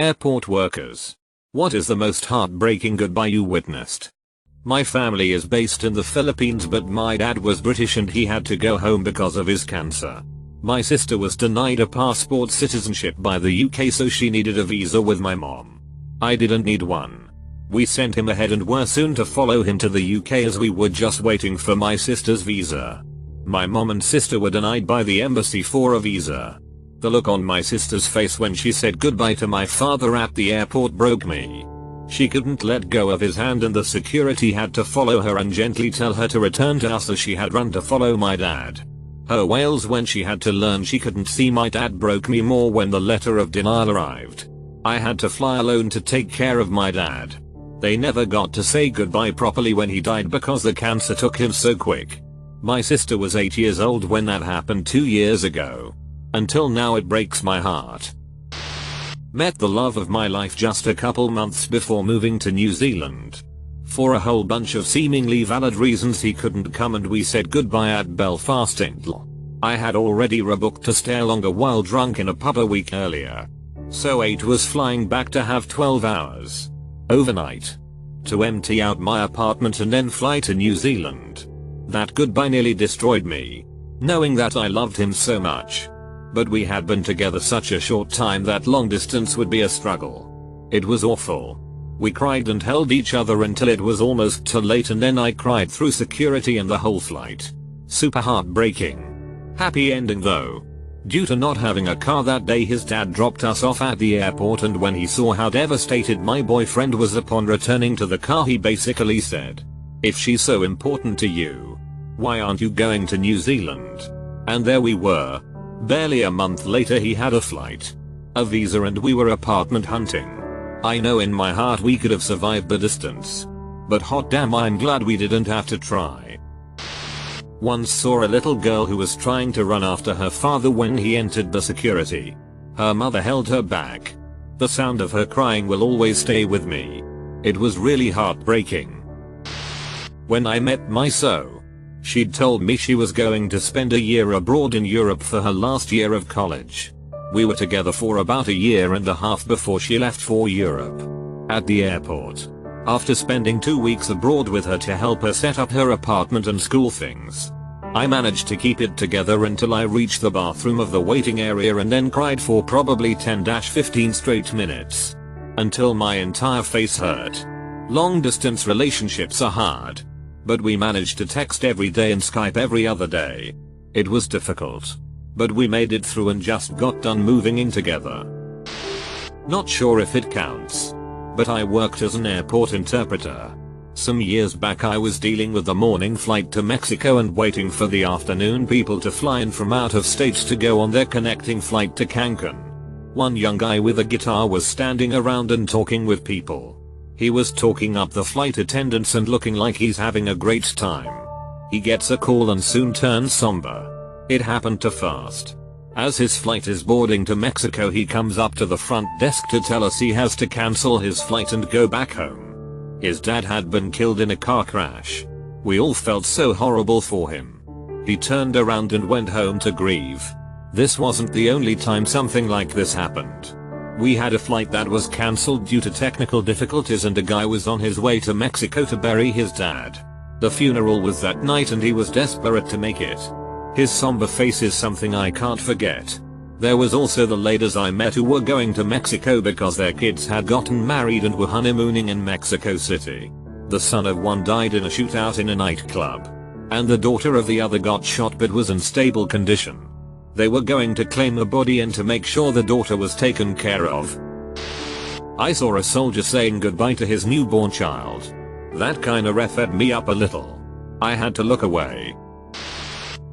Airport workers. What is the most heartbreaking goodbye you witnessed? My family is based in the Philippines, but my dad was British and he had to go home because of his cancer. My sister was denied a passport citizenship by the UK, so she needed a visa with my mom. I didn't need one. We sent him ahead and were soon to follow him to the UK as we were just waiting for my sister's visa. My mom and sister were denied by the embassy for a visa. The look on my sister's face when she said goodbye to my father at the airport broke me. She couldn't let go of his hand and the security had to follow her and gently tell her to return to us as she had run to follow my dad. Her wails when she had to learn she couldn't see my dad broke me more when the letter of denial arrived. I had to fly alone to take care of my dad. They never got to say goodbye properly when he died because the cancer took him so quick. My sister was 8 years old when that happened 2 years ago. Until now it breaks my heart. Met the love of my life just a couple months before moving to New Zealand. For a whole bunch of seemingly valid reasons he couldn't come and we said goodbye at Belfast. I had already rebooked to stay longer while drunk in a pub a week earlier. So 8 was flying back to have 12 hours overnight to empty out my apartment and then fly to New Zealand. That goodbye nearly destroyed me, knowing that I loved him so much. But we had been together such a short time that long distance would be a struggle. It was awful. We cried and held each other until it was almost too late, and then I cried through security and the whole flight. Super heartbreaking. Happy ending though. Due to not having a car that day, his dad dropped us off at the airport, and when he saw how devastated my boyfriend was upon returning to the car, he basically said, "If she's so important to you, why aren't you going to New Zealand?" And there we were. Barely a month later he had a flight, a visa, and we were apartment hunting. I know in my heart we could have survived the distance. But hot damn, I'm glad we didn't have to try. Once saw a little girl who was trying to run after her father when he entered the security. Her mother held her back. The sound of her crying will always stay with me. It was really heartbreaking. When I met my she'd told me she was going to spend a year abroad in Europe for her last year of college. We were together for about a year and a half before she left for Europe. At the airport, after spending 2 weeks abroad with her to help her set up her apartment and school things, I managed to keep it together until I reached the bathroom of the waiting area and then cried for probably 10-15 straight minutes. Until my entire face hurt. Long distance relationships are hard. But we managed to text every day and Skype every other day. It was difficult. But we made it through and just got done moving in together. Not sure if it counts, but I worked as an airport interpreter. Some years back I was dealing with the morning flight to Mexico and waiting for the afternoon people to fly in from out of state to go on their connecting flight to Cancun. One young guy with a guitar was standing around and talking with people. He was talking up the flight attendants and looking like he's having a great time. He gets a call and soon turns somber. It happened too fast. As his flight is boarding to Mexico, he comes up to the front desk to tell us he has to cancel his flight and go back home. His dad had been killed in a car crash. We all felt so horrible for him. He turned around and went home to grieve. This wasn't the only time something like this happened. We had a flight that was cancelled due to technical difficulties and a guy was on his way to Mexico to bury his dad. The funeral was that night and he was desperate to make it. His somber face is something I can't forget. There was also the ladies I met who were going to Mexico because their kids had gotten married and were honeymooning in Mexico City. The son of one died in a shootout in a nightclub. And the daughter of the other got shot but was in stable condition. They were going to claim a body and to make sure the daughter was taken care of. I saw a soldier saying goodbye to his newborn child. That kinda effed me up a little. I had to look away.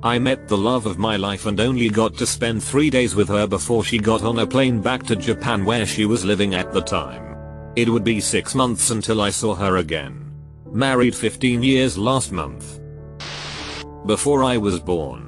I met the love of my life and only got to spend 3 days with her before she got on a plane back to Japan where she was living at the time. It would be 6 months until I saw her again. Married 15 years last month. Before I was born,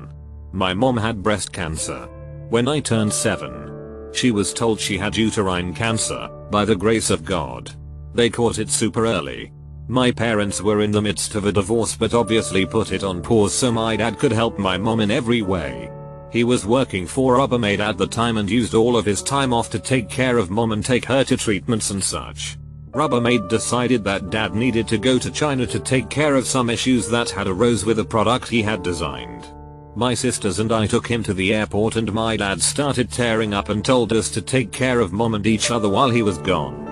my mom had breast cancer. When I turned 7, she was told she had uterine cancer. By the grace of God, they caught it super early. My parents were in the midst of a divorce but obviously put it on pause so my dad could help my mom in every way. He was working for Rubbermaid at the time and used all of his time off to take care of mom and take her to treatments and such. Rubbermaid decided that dad needed to go to China to take care of some issues that had arose with a product he had designed. My sisters and I took him to the airport and my dad started tearing up and told us to take care of mom and each other while he was gone.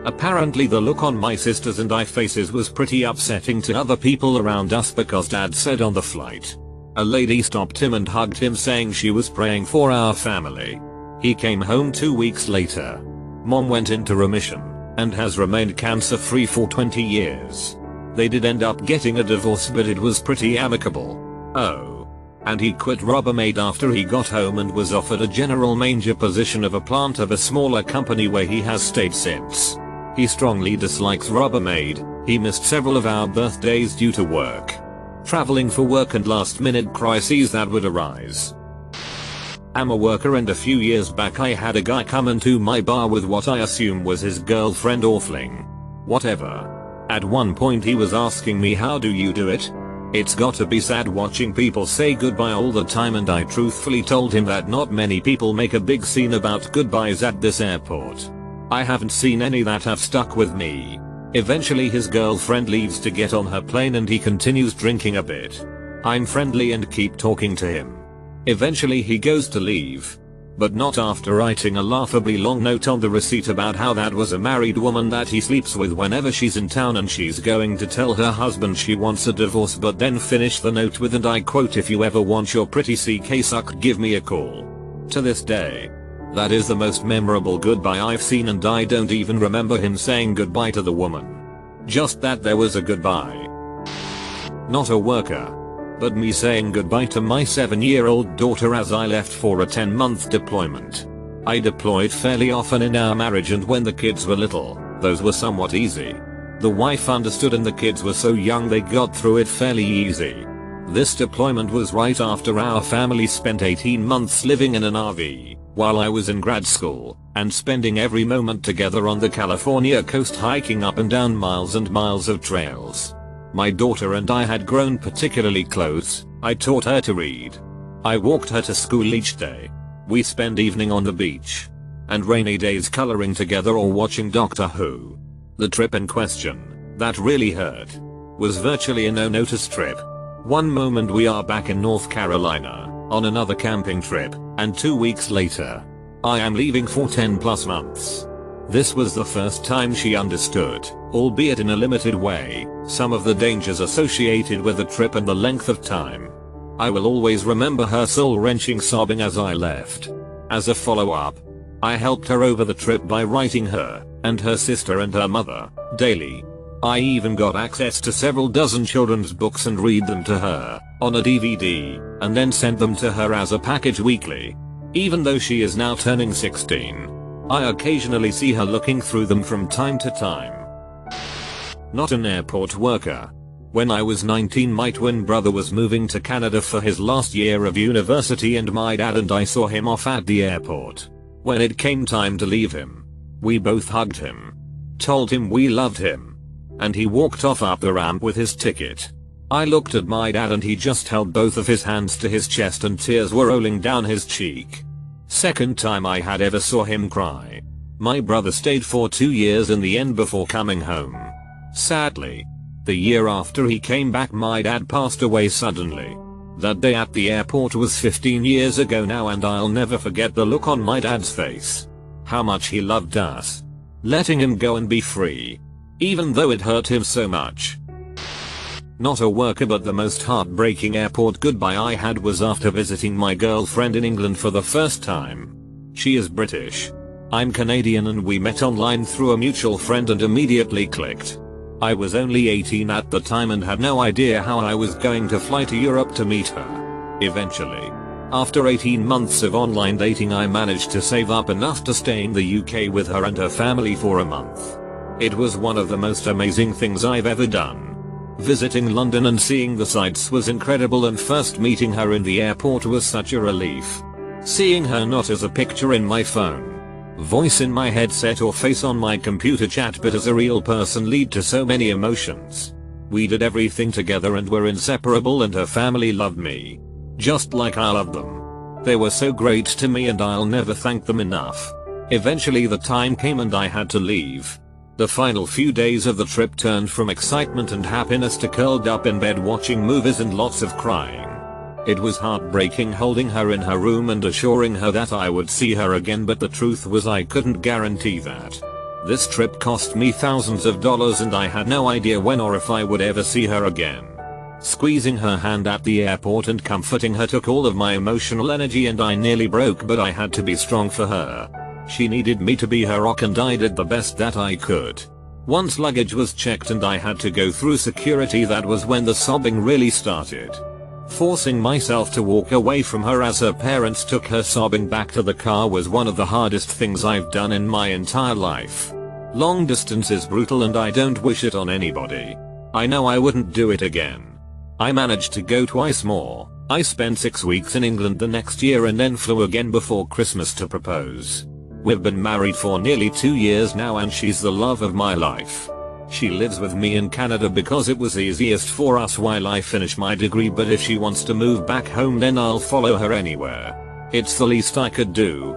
Apparently the look on my sisters and I faces was pretty upsetting to other people around us because dad said on the flight. A lady stopped him and hugged him saying she was praying for our family. He came home 2 weeks later. Mom went into remission and has remained cancer free for 20 years. They did end up getting a divorce but it was pretty amicable. Oh. And he quit Rubbermaid after he got home and was offered a general manager position of a plant of a smaller company where he has stayed since. He strongly dislikes Rubbermaid. He missed several of our birthdays due to work, traveling for work and last minute crises that would arise. I'm a worker and a few years back I had a guy come into my bar with what I assume was his girlfriend or fling. Whatever. At one point he was asking me, how do you do it? It's gotta be sad watching people say goodbye all the time, and I truthfully told him that not many people make a big scene about goodbyes at this airport. I haven't seen any that have stuck with me. Eventually his girlfriend leaves to get on her plane and he continues drinking a bit. I'm friendly and keep talking to him. Eventually he goes to leave. But not after writing a laughably long note on the receipt about how that was a married woman that he sleeps with whenever she's in town and she's going to tell her husband she wants a divorce, but then finish the note with, and I quote, "If you ever want your pretty CK sucked, give me a call." To this day, that is the most memorable goodbye I've seen, and I don't even remember him saying goodbye to the woman. Just that there was a goodbye. Not a worker, but me saying goodbye to my 7-year-old daughter as I left for a 10-month deployment. I deployed fairly often in our marriage, and when the kids were little, those were somewhat easy. The wife understood and the kids were so young they got through it fairly easy. This deployment was right after our family spent 18 months living in an RV while I was in grad school and spending every moment together on the California coast, hiking up and down miles and miles of trails. My daughter and I had grown particularly close. I taught her to read. I walked her to school each day. We spent evening on the beach and rainy days coloring together or watching Doctor Who. The trip in question, that really hurt, was virtually a no-notice trip. One moment we are back in North Carolina on another camping trip, and 2 weeks later, I am leaving for 10+ months. This was the first time she understood, albeit in a limited way, some of the dangers associated with the trip and the length of time. I will always remember her soul-wrenching sobbing as I left. As a follow-up, I helped her over the trip by writing her and her sister and her mother daily. I even got access to several dozen children's books and read them to her on a DVD, and then sent them to her as a package weekly. Even though she is now turning 16, I occasionally see her looking through them from time to time. Not an airport worker. When I was 19, my twin brother was moving to Canada for his last year of university, and my dad and I saw him off at the airport. When it came time to leave him, we both hugged him, told him we loved him, and he walked off up the ramp with his ticket. I looked at my dad and he just held both of his hands to his chest and tears were rolling down his cheek. Second time I had ever saw him cry. My brother stayed for 2 years in the end before coming home. Sadly, the year after he came back, my dad passed away suddenly. That day at the airport was 15 years ago now, and I'll never forget the look on my dad's face. How much he loved us. Letting him go and be free, even though it hurt him so much. Not a worker, but the most heartbreaking airport goodbye I had was after visiting my girlfriend in England for the first time. She is British. I'm Canadian, and we met online through a mutual friend and immediately clicked. I was only 18 at the time and had no idea how I was going to fly to Europe to meet her. Eventually, after 18 months of online dating, I managed to save up enough to stay in the UK with her and her family for a month. It was one of the most amazing things I've ever done. Visiting London and seeing the sights was incredible, and first meeting her in the airport was such a relief. Seeing her not as a picture in my phone, voice in my headset, or face on my computer chat, but as a real person lead to so many emotions. We did everything together and were inseparable, and her family loved me just like I loved them. They were so great to me and I'll never thank them enough. Eventually the time came and I had to leave. The final few days of the trip turned from excitement and happiness to curled up in bed watching movies and lots of crying. It was heartbreaking holding her in her room and assuring her that I would see her again, but the truth was I couldn't guarantee that. This trip cost me thousands of dollars and I had no idea when or if I would ever see her again. Squeezing her hand at the airport and comforting her took all of my emotional energy and I nearly broke, but I had to be strong for her. She needed me to be her rock and I did the best that I could. Once luggage was checked and I had to go through security, that was when the sobbing really started. Forcing myself to walk away from her as her parents took her sobbing back to the car was one of the hardest things I've done in my entire life. Long distance is brutal and I don't wish it on anybody. I know I wouldn't do it again. I managed to go twice more. I spent 6 weeks in England the next year and then flew again before Christmas to propose. We've been married for nearly 2 years now and she's the love of my life. She lives with me in Canada because it was easiest for us while I finish my degree, but if she wants to move back home then I'll follow her anywhere. It's the least I could do.